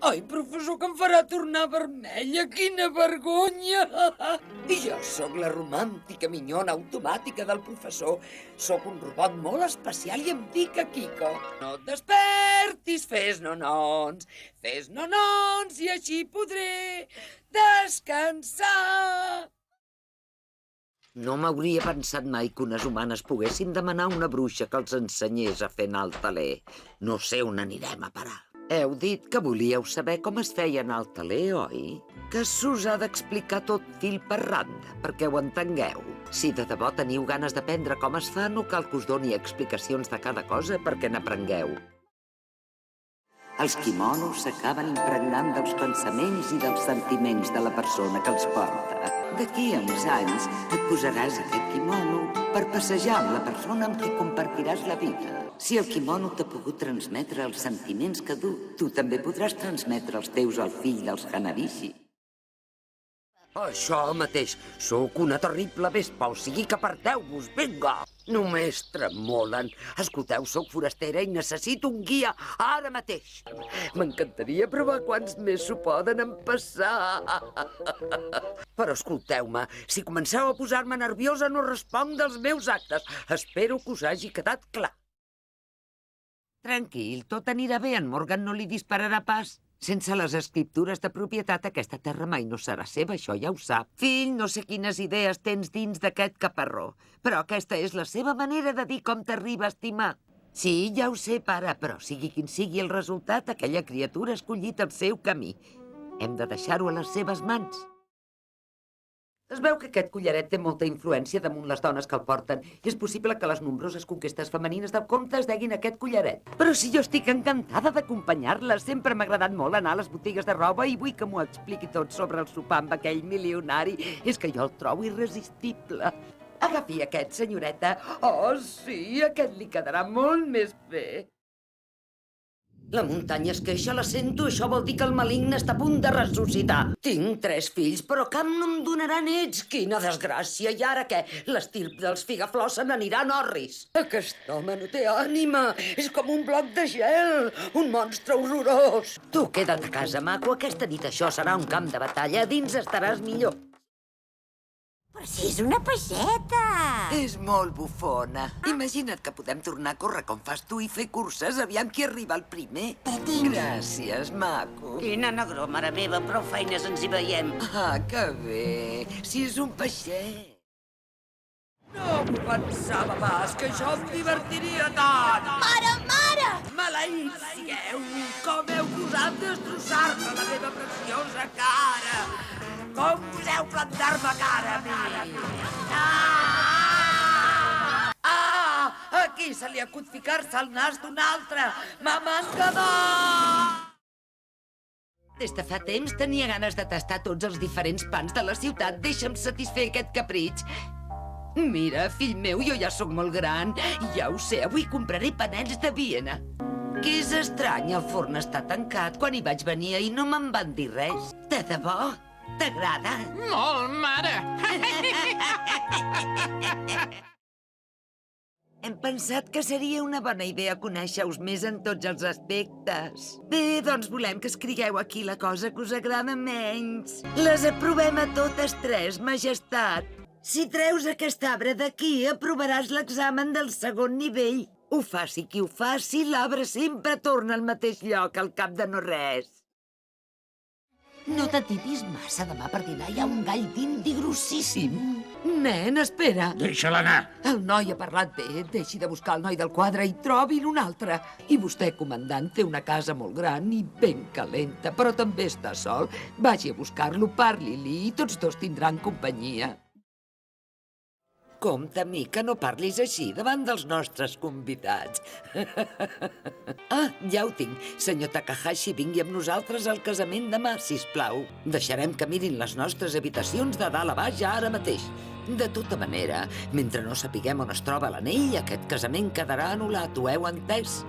Ai, professor, que em farà tornar vermella, quina vergonya! Jo sóc la romàntica minyona automàtica del professor. Sóc un robot molt especial i em dic Kiko. No et despertis, fes nonons i així podré descansar. No m'hauria pensat mai que unes humanes poguessin demanar a una bruixa que els ensenyés a fer anar el teler. No sé on anirem a parar. Heu dit que volíeu saber com es feia anar el teler, oi? Que s'us ha d'explicar tot fil per randa, perquè ho entengueu. Si de debò teniu ganes d'aprendre com es fa, no cal que us doni explicacions de cada cosa perquè n'aprengueu. Els quimonos s'acaben impregnant dels pensaments i dels sentiments de la persona que els porta. D'aquí a uns anys et posaràs aquest quimono per passejar amb la persona amb qui compartiràs la vida. Si el quimono t'ha pogut transmetre els sentiments que du, tu també podràs transmetre els teus al fill dels Hanabishi. Això mateix. Sóc una terrible vespa, o sigui que aparteu-vos, vinga! Només tremolen. Escolteu, sóc forastera i necessito un guia ara mateix. M'encantaria provar quants més s'ho poden empassar. Però escolteu-me, si comenceu a posar-me nerviosa no responc dels meus actes. Espero que us hagi quedat clar. Tranquil, tot anirà bé, en Morgan no li dispararà pas. Sense les escriptures de propietat, aquesta terra mai no serà seva, això ja ho sap. Fill, no sé quines idees tens dins d'aquest caparró, però aquesta és la seva manera de dir com t'arriba a estimar. Sí, ja ho sé, pare, però sigui quin sigui el resultat, aquella criatura ha escollit el seu camí. Hem de deixar-ho a les seves mans. Es veu que aquest collaret té molta influència damunt les dones que el porten i és possible que les nombroses conquestes femenines del comte es deguin a aquest collaret. Però si jo estic encantada d'acompanyar-la, sempre m'ha agradat molt anar a les botigues de roba i vull que m'ho expliqui tot sobre el sopar amb aquell milionari. És que jo el trobo irresistible. Agafi aquest, senyoreta. Oh, sí, aquest li quedarà molt més bé. La muntanya es queixa, la sento, això vol dir que el maligne està a punt de ressuscitar. Tinc 3 fills, però cap no em donarà nets. Quina desgràcia, i ara què? L'estirp dels figaflors se n'anirà a Norris. Aquest home no té ànima, és com un bloc de gel, un monstre horrorós. Tu queda't a casa, maco, aquesta nit això serà un camp de batalla, a dins estaràs millor. Però si és una peixeta! És molt bufona. Imagina't que podem tornar a córrer com fas tu i fer curses, aviam qui arriba el primer. Te tinc. Gràcies, maco. Quina negró, mare meva, prou feines ens hi veiem. Ah, que bé. Si és un peixet. No m'ho pensava pas, que això em divertiria tant. Mare, mare! Maleïts sigueu! Com heu gosat destrossar-me la meva preciosa cara! Com goseu plantar-me cara a mi? Aquí se li acut ficar-se al nas d'un altre! Mamangador! Des de fa temps tenia ganes de tastar tots els diferents pans de la ciutat. Deixa'm satisfer aquest capritx. Mira, fill meu, jo ja sóc molt gran. Ja ho sé, avui compraré panets de Viena. Que és estrany, el forn està tancat. Quan hi vaig venir ahir no me'n van dir res. De debò? T'agrada? Molt, mare! Hem pensat que seria una bona idea conèixer-us més en tots els aspectes. Bé, doncs volem que escrigueu aquí la cosa que us agrada menys. Les aprovem a totes 3, majestat. Si treus aquest arbre d'aquí, aprovaràs l'examen del segon nivell. Ho faci qui ho faci, l'arbre sempre torna al mateix lloc al cap de no res. No t'atipis massa, demà per dinar hi ha un gall d'indi grossíssim. Nen, espera. Deixa-la anar. El noi ha parlat bé. Deixi de buscar el noi del quadre i trobi'n un altre. I vostè, comandant, té una casa molt gran i ben calenta, però també està sol. Vagi a buscar-lo, parli-li i tots dos tindran companyia. Compte, mi, que no parlis així davant dels nostres convidats. Ah, ja ho tinc. Senyor Takahashi, vingui amb nosaltres al casament demà, sisplau. Deixarem que mirin les nostres habitacions de dalt a baix ja ara mateix. De tota manera, mentre no sapiguem on es troba l'anell, aquest casament quedarà anul·lat, ho heu entès?